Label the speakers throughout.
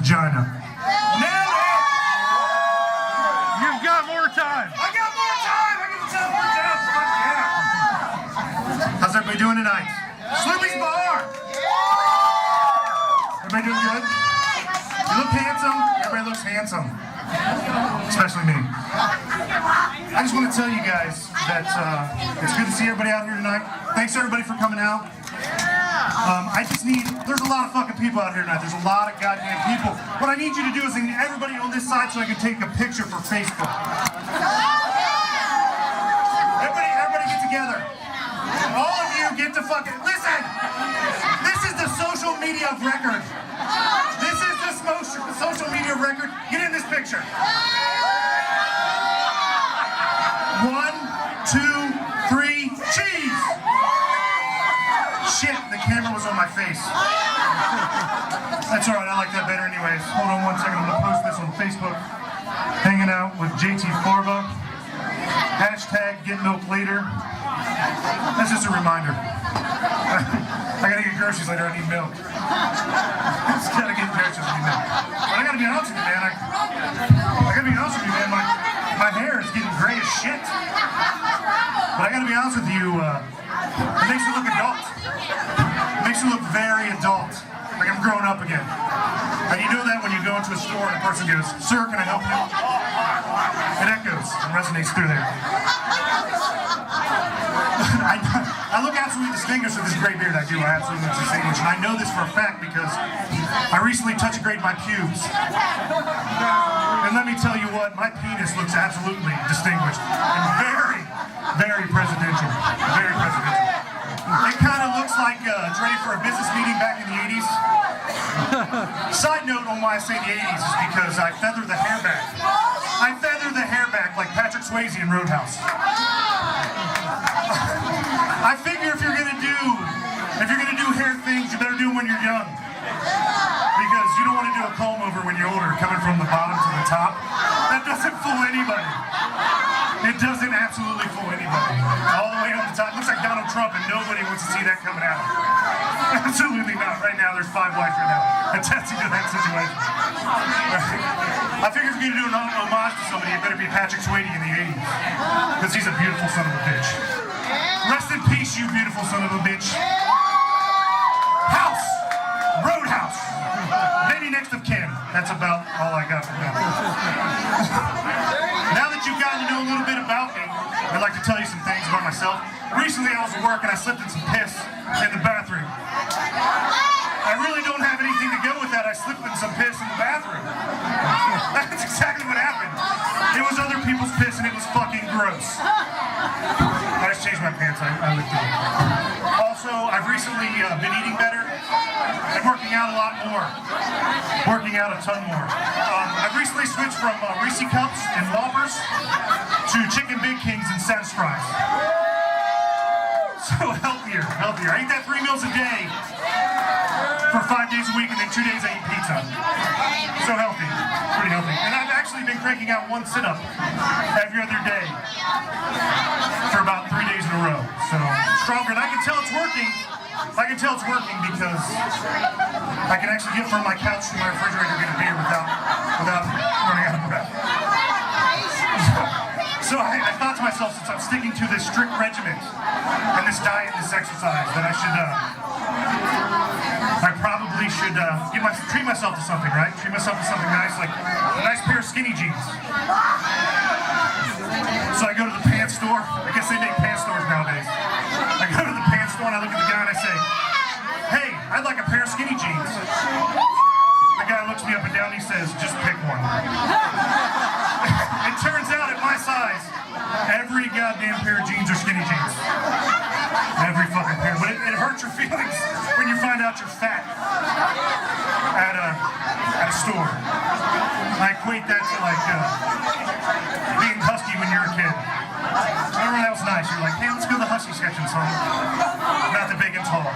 Speaker 1: vagina. Nailed it!
Speaker 2: You've got more time.
Speaker 1: I got more time! I get to tell more time! Fuck yeah! How's everybody doing tonight? Sloopy's bar! Everybody doing good? You look handsome. Everybody looks handsome. Especially me. I just want to tell you guys that it's good to see everybody out here tonight. Thanks everybody for coming out. There's a lot of fucking people out here tonight. There's a lot of goddamn people. What I need you to do is I need everybody on this side so I can take a picture for Facebook. Everybody get together. All of you get to fucking, listen! This is the social media of record. This is the social media of record. Get in this picture. 1, 2, 3, cheese! Shit, the camera was on my face. That's alright, I like that better anyways. Hold on 1 second, I'm gonna post this on Facebook. Hanging out with JT Farva. Hashtag get milk later. That's just a reminder. I gotta get groceries later, I need milk. I just gotta get groceries, I need milk. But I gotta be honest with you, man. I gotta be honest with you, man. My hair is getting gray as shit. But I gotta be honest with you, it makes me look adult. It makes me look very adult. Like I'm growing up again. And you know that when you go into a store and a person goes, "Sir, can I help you?" It echoes and resonates through there. I look absolutely distinguished with this gray beard. I do. I absolutely look distinguished. And I know this for a fact because I recently touch-graded my pubes. And let me tell you what, my penis looks absolutely distinguished and very, very presidential. Very presidential. It kind of looks like it's ready for a business meeting back in the 80s. Side note on why I say the 80s is because I feather the hair back. I feather the hair back like Patrick Swayze in Roadhouse. I figure if you're gonna do hair things, you better do them when you're young. Because you don't want to do a comb over when you're older, coming from the bottom to the top. That doesn't fool anybody. It doesn't absolutely fool anybody. All the way on the top. It looks like Donald Trump and nobody wants to see that coming out. Absolutely not. Right now, there's 5 wives right now attesting to that situation. I figure if you're going to do an homage to somebody, it better be Patrick Swayze in the 80s. Because he's a beautiful son of a bitch. Rest in peace, you beautiful son of a bitch. House! Roadhouse! Maybe next of kin. That's about all I got for now. Now that you've gotten to know a little bit about me, I'd like to tell you some things about myself. Recently I was at work and I slipped in some piss in the bathroom. I really don't have anything to go with that. I slipped in some piss in the bathroom. That's exactly what happened. It was other people's piss and it was fucking gross. I just changed my pants. I looked at it. Also, I've recently been eating better and working out a lot more. Working out a ton more. I've recently switched from Reese Cups and Whoppers to Chicken Big Kings and Sense Fries. So healthier. I eat that 3 meals a day for 5 days a week, and then 2 days I eat pizza. So healthy, pretty healthy. And I've actually been cranking out 1 sit-up every other day for about 3 days in a row. So stronger, and I can tell it's working. I can tell it's working because I can actually get from my couch to my refrigerator and get a beer without running out of breath. So I thought to myself, since I'm sticking to this strict regimen and this diet and this exercise, that I probably should treat myself to something, right? Treat myself to something nice, like a nice pair of skinny jeans. So I go to the pants store. I guess they make pants stores nowadays. I go to the pants store and I look at the guy and I say, "Hey, I'd like a pair of skinny jeans." The guy looks me up and down and he says, "Just pick one." It turns out at my size, every goddamn pair of jeans are skinny jeans. Every fucking pair. But it hurts your feelings when you find out you're fat at a store. I equate that to like being husky when you're a kid. Remember that was nice. You're like, "Hey, let's go to the husky section, son." Not the big and tall.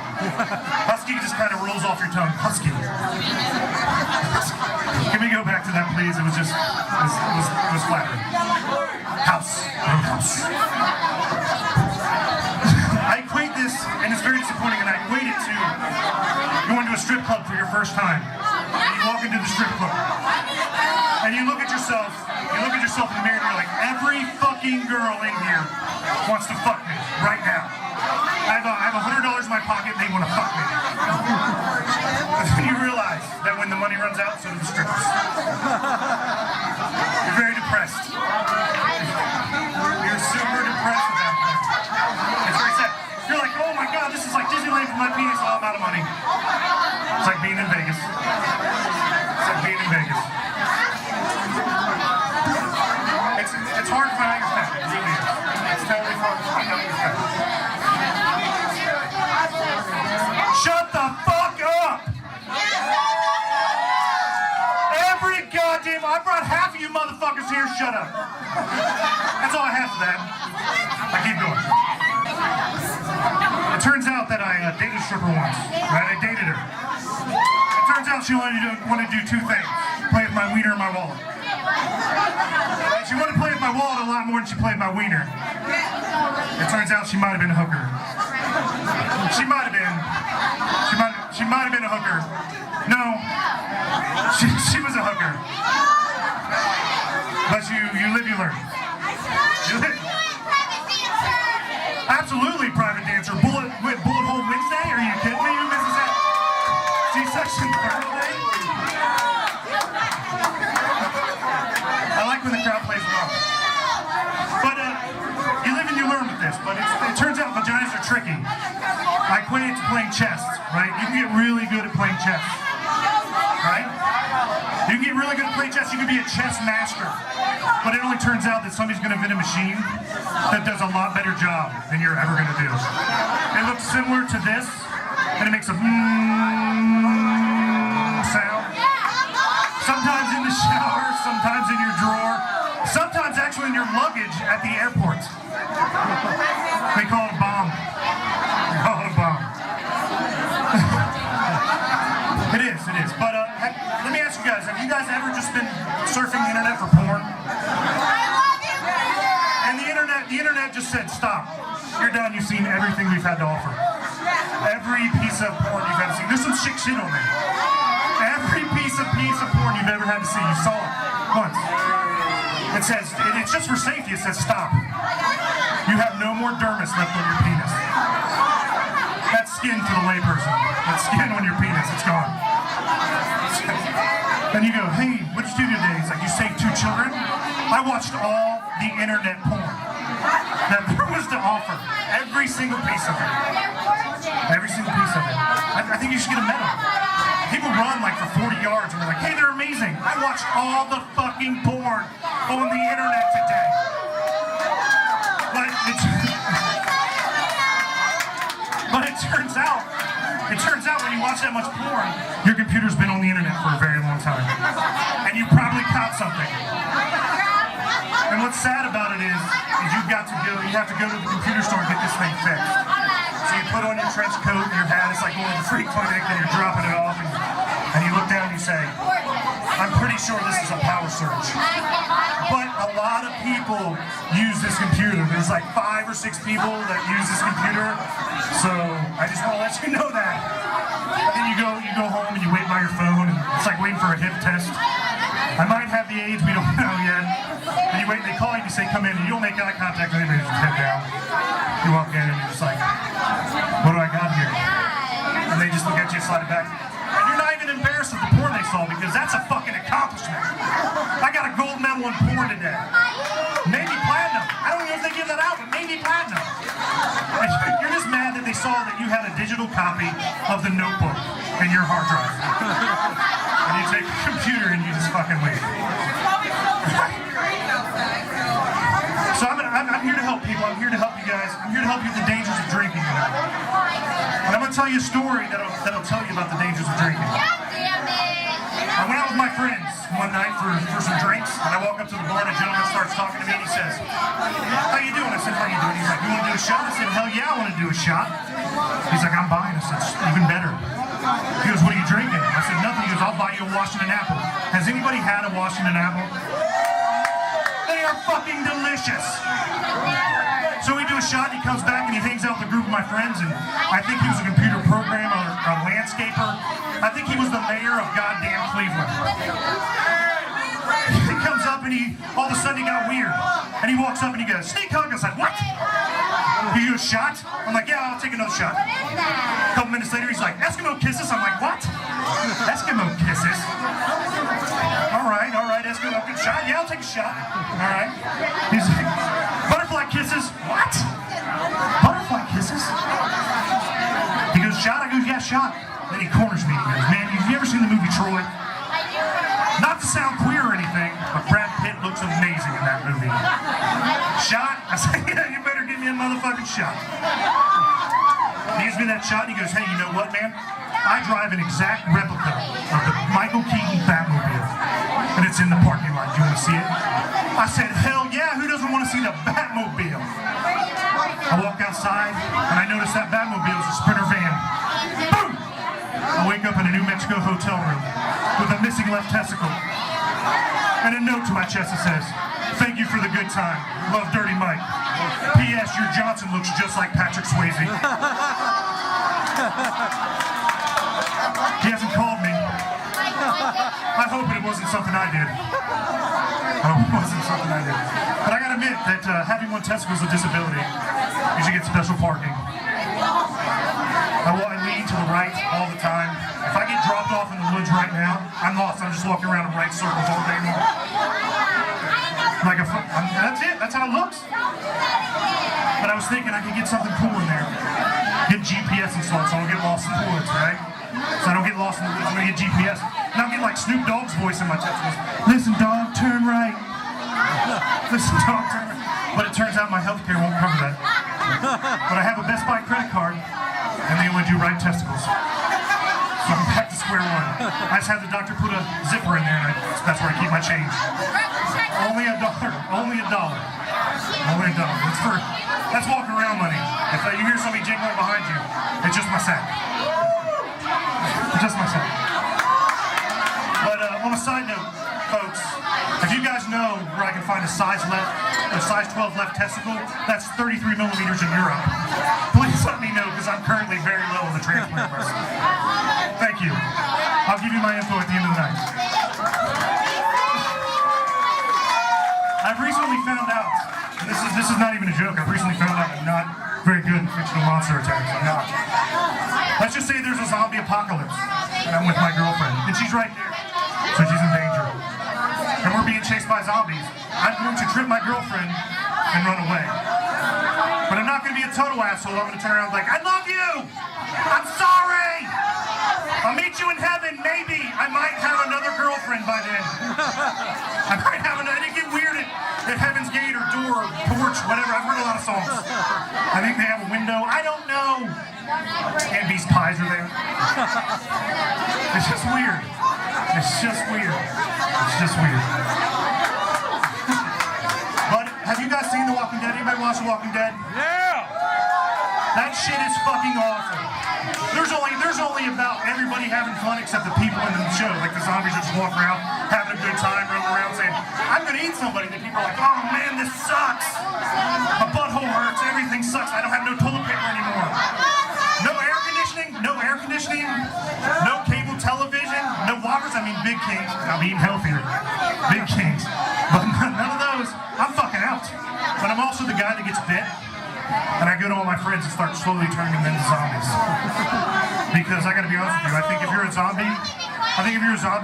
Speaker 1: Husky just kind of rolls off your tongue. Husky. Can we go back to that, please? It was just, it was flattering. House. Roadhouse. I equate this, and it's very disappointing, and I equate it to going to a strip club for your first time. And you walk into the strip club, and you look at yourself in the mirror, and you're like, every fucking girl in here wants to fuck me right now. I have $100 in my pocket, and they want to fuck me. And then you realize that when the money runs out, so do the strippers. You're very depressed. You're super depressed at that point. It's very sad. You're like, oh my god, this is like Disneyland for my penis, all I'm out of money. It's like being in Vegas. It's like being in Vegas. It's hard to find out your fat. It really is. It's totally hard to find out your fat. Shut the fuck up! Every goddamn... I brought half of you motherfuckers here, shut up. That's all I have for that. I keep going. It turns out that I dated a stripper once, right? I dated her. It turns out she wanted to do two things. Play with my wiener and my wallet. She wanted to play with my wallet a lot more than she played my wiener. It turns out she might have been a hooker. She might have been a hooker. No, she was a hooker. But you live, you learn. Absolutely, private dancer. Bullet hole Wednesday? Are you kidding me? Who misses that? C-section Thursday? I like when the crowd plays along. But you live and you learn with this. But it turns out vaginas are tricky. I equate it to playing chess, right? You can get really good at playing chess, right? You can get really good at playing chess. You can be a chess master. But it only turns out that somebody's going to invent a machine that does a lot better job than you're ever going to do. It looks similar to this, and it makes a sound. Sometimes in the shower, sometimes in your drawer, sometimes actually in your luggage at the airport. They call it a bomb. They call it a bomb. It is. But let me ask you guys, have you guys ever just been surfing the internet for porn? And the internet just said, stop. You're done. You've seen everything we've had to offer. Every piece of porn you've had to see. There's some sick shit on there. Every piece of porn you've ever had to see. You saw it once. It says, it's just for safety. It says, stop. You have no more dermis left on your penis. That's skin to the layperson. That's skin on your penis. It's gone. Then you go, hey, what did you do today? He's like, you saved 2 children? I watched all the internet porn that there was to offer. Every single piece of it. Every single piece of it. I think you should get a medal. People run like for 40 yards and they're like, hey, they're amazing. I watched all the fucking porn on the internet today. But it turns out when you watch that much porn, your computer's been on the internet for a very long time. And you probably caught something. And what's sad about it is you have to go to the computer store and get this thing fixed. So you put on your trench coat and your hat, it's like going to the free clinic and you're dropping it off and you look down and you say, I'm pretty sure this is a power surge. But a lot of people use this computer. There's like 5 or 6 people that use this computer. So I just want to let you know that. And then you go home and you wait by your phone and it's like waiting for a hip test. I might have the AIDS, we don't know yet. And you wait and they call you and you say, come in, and you don't make eye contact with anybody, just head down. You walk in and you're just like, what do I got here? And they just look at you and slide it back. And you're not even embarrassed of the porn they saw because that's a fucking accomplishment. I got a gold medal in porn today. Maybe platinum. I don't know if they give that out, but maybe platinum. And you're just mad that they saw that you had a digital copy of the Notebook in your hard drive. And you take your computer and you just fucking leave. So I'm here to help people. I'm here to help you guys. I'm here to help you with the dangers of drinking. And I'm going to tell you a story that'll tell you about the dangers of drinking. I went out with my friends one night for some drinks, and I walk up to the bar and a gentleman starts talking to me and he says, how you doing? I said, how you doing? He's like, you want to do a shot? I said, hell yeah, I want to do a shot. He's like, I'm buying. I said, it's even better. He goes, what are you drinking? I said, nothing. He goes, I'll buy you a Washington apple. Has anybody had a Washington apple? They are fucking delicious. So we do a shot, he comes back and he hangs out with a group of my friends, and I think he was a computer programmer or a landscaper. I think he was the mayor of goddamn Cleveland. He comes up and all of a sudden he got weird. And he walks up and he goes, "Sneak hug." I was like, "What?" He goes, "Shot?" I'm like, "Yeah, I'll take another shot." A couple minutes later, he's like, "Eskimo kisses." I'm like, "What? Eskimo kisses?" All right, Eskimo good shot. Yeah, I'll take a shot. All right. He's like, "Butterfly kisses." What? Butterfly kisses? He goes, "Shot?" I go, "Yeah, shot." Then he corners me and he goes, "Man, have you ever seen the movie Troy?" Not to sound queer or anything, but Brad Pitt looks amazing in that movie. Shot? I said, "Yeah, you better give me a motherfucking shot." He gives me that shot and he goes, "Hey, you know what, man? I drive an exact replica of the Michael Keaton Batmobile, and it's in the parking lot. Do you want to see it?" I said, "Hell yeah, who doesn't want to see the Batmobile?" I walk outside and I notice that Batmobile is a Sprinter van. Boom! I wake up in a New Mexico hotel room with a missing left testicle and a note to my chest that says, "Thank you for the good time. Love, Dirty Mike. P.S. Your Johnson looks just like Patrick Swayze." He hasn't called me. I hope it wasn't something I did. But I gotta admit that having one testicle is a disability. You should get special parking. I lean to the right all the time. If I get dropped off in the woods right now, I'm lost. I'm just walking around in right circles all day long. That's it. That's how it looks. But I was thinking I could get something cool in there. Get GPS installed so I don't get lost in the woods, right? So I don't get lost in the woods. I'm gonna get GPS. And I'll get like Snoop Dogg's voice in my testicles. "Listen, dog, turn right." Listen, dog, turn right. But it turns out my health care won't cover that. But I have a Best Buy credit card, and they only do right testicles. So I'm back to square one. I just had the doctor put a zipper in there, and that's where I keep my change. Only $1. Only $1. Only $1. That's walking around money. If you hear somebody jingling behind you, it's just my sack. It's just my sack. But on a side note, folks, if you guys know where I can find a size 12 left testicle, that's 33 millimeters in Europe. Please let me know, because I'm currently very low on the transplant list. Thank you. I'll give you my info at the end of the night. I've recently found out, and this is not even a joke, I've recently found out I'm not very good at fictional monster attacks. I'm not. Let's just say there's a zombie apocalypse, and I'm with my girlfriend, and she's right there, so she's in danger. And we're being chased by zombies. I'm going to trip my girlfriend and run away. But I'm not going to be a total asshole. I'm going to turn around like, "I love you! I'm sorry! I'll meet you in heaven, maybe. I might have another girlfriend by then. I might have another." It get weird at Heaven's Gate or door or porch, whatever. I've heard a lot of songs. I think they have a window. I don't know. Andy's pies are there. It's just weird. It's just weird. It's just weird. But have you guys seen The Walking Dead? Anybody watch The Walking Dead?
Speaker 2: Yeah!
Speaker 1: That shit is fucking awful. There's only about everybody having fun except the people in the show. Like the zombies just walk around, having a good time, running around saying, "I'm gonna eat somebody." And the people are like, "Oh man, this sucks. My butthole hurts, everything sucks. I don't have no toilet paper anymore. No air conditioning, no cable television, no walkers." I mean, big kings. I'm eating healthier. Big kings. But none of those. I'm fucking out. But I'm also the guy that gets bit. And I go to all my friends and start slowly turning them into zombies. Because I gotta be honest with you, I think if you're a zombie,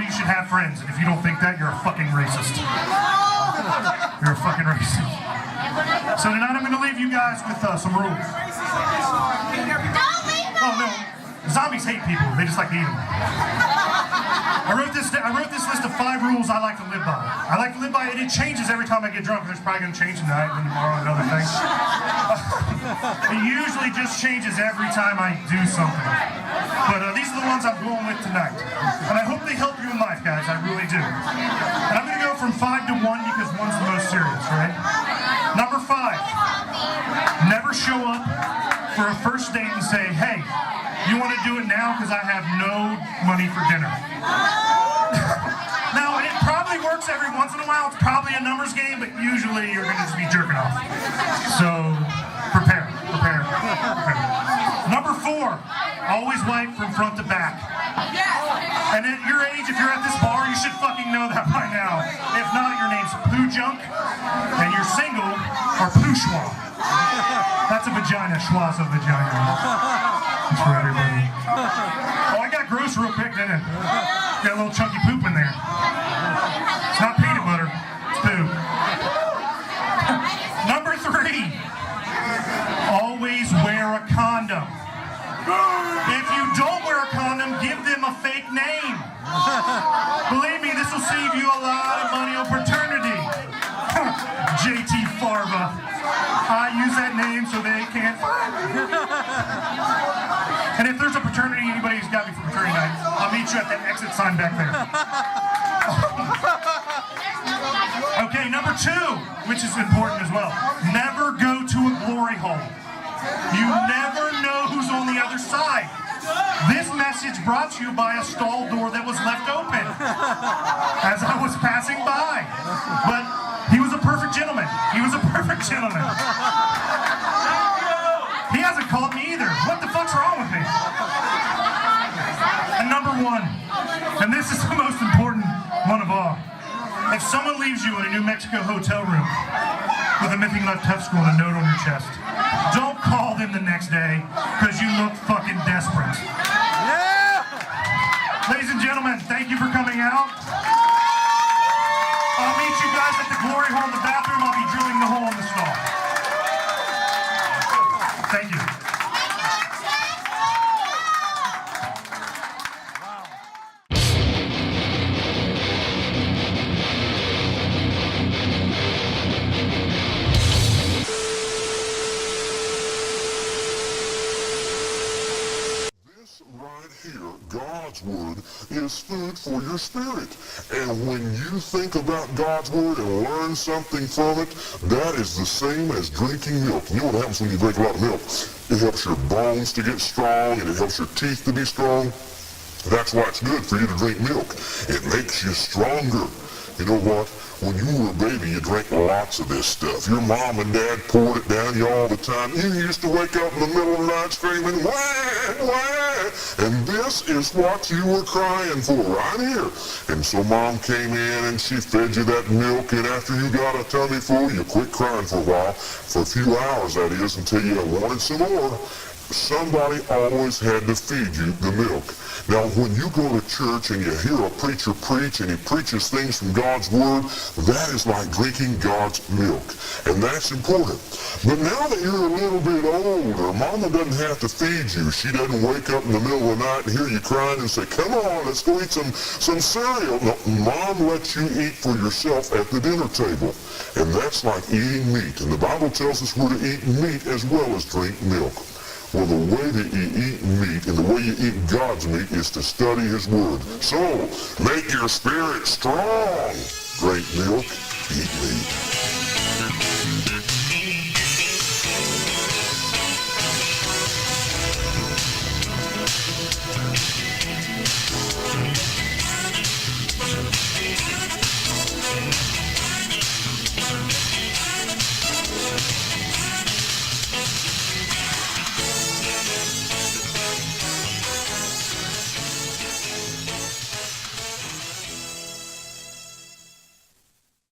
Speaker 1: you should have friends. And if you don't think that, you're a fucking racist. You're a fucking racist. So tonight I'm gonna leave you guys with some rules. Oh no, zombies hate people, they just like to eat them. I wrote this list of 5 rules I like to live by. I like to live by it. It changes every time I get drunk. There's probably going to change tonight and tomorrow and other things. It usually just changes every time I do something. But these are the ones I'm going with tonight. And I hope they help you in life, guys. I really do. And I'm going to go from 5 to 1 because 1's the most serious, right? Number 5. Never show up for a first date and say, "Hey, you want to do it now because I have no money for dinner." Now, it probably works every once in a while. It's probably a numbers game, but usually you're going to just be jerking off. So, prepare. parent. Okay. Number 4, always wipe from front to back. And at your age, if you're at this bar, you should fucking know that by now. If not, your name's Poo Junk, and you're single, or Poo Schwa. That's a vagina, Schwa's a vagina. That's for everybody. Oh, I got gross real quick, didn't it? Got a little chunky poop in there. It's not peanut butter, it's poop. Number 3, always wear a condom. If you don't wear a condom, give them a fake name. Believe me, this will save you a lot of money on paternity. JT Farva. I use that name so they can't find me. And if there's a paternity, anybody who's got me for paternity night, I'll meet you at that exit sign back there. Okay, number 2, which is important as well. Never go to a glory hole. You never know who's on the other side. This message brought to you by a stall door that was left open as I was passing by. But he was a perfect gentleman. He was a perfect gentleman. He hasn't called me either. What the fuck's wrong with me? And number 1, and this is the most important one of all. If someone leaves you in a New Mexico hotel room with a missing left testicle and a note on your chest, don't call them the next day because you look fucking desperate.
Speaker 2: Yeah!
Speaker 1: Ladies and gentlemen, thank you for coming out. I'll meet you guys at the glory hole in the bathroom. I'll be drilling the hole in the stall. Thank you.
Speaker 3: God's Word is food for your spirit. And when you think about God's Word and learn something from it, that is the same as drinking milk. You know what happens when you drink a lot of milk? It helps your bones to get strong, and it helps your teeth to be strong. That's why it's good for you to drink milk. It makes you stronger. You know what? When you were a baby, you drank lots of this stuff. Your mom and dad poured it down you all the time. You used to wake up in the middle of the night screaming, wah, wah. And this is what you were crying for right here. And so mom came in and she fed you that milk, and after you got a tummy full, you quit crying for a while, for a few hours that is, until you wanted some more. Somebody always had to feed you the milk. Now, when you go to church and you hear a preacher preach and he preaches things from God's Word, that is like drinking God's milk. And that's important. But now that you're a little bit older, Mama doesn't have to feed you. She doesn't wake up in the middle of the night and hear you crying and say, come on, let's go eat some cereal. No, Mom lets you eat for yourself at the dinner table. And that's like eating meat. And the Bible tells us we're to eat meat as well as drink milk. Well, the way that you eat meat and the way you eat God's meat is to study His Word. So, make your spirit strong. Drink milk.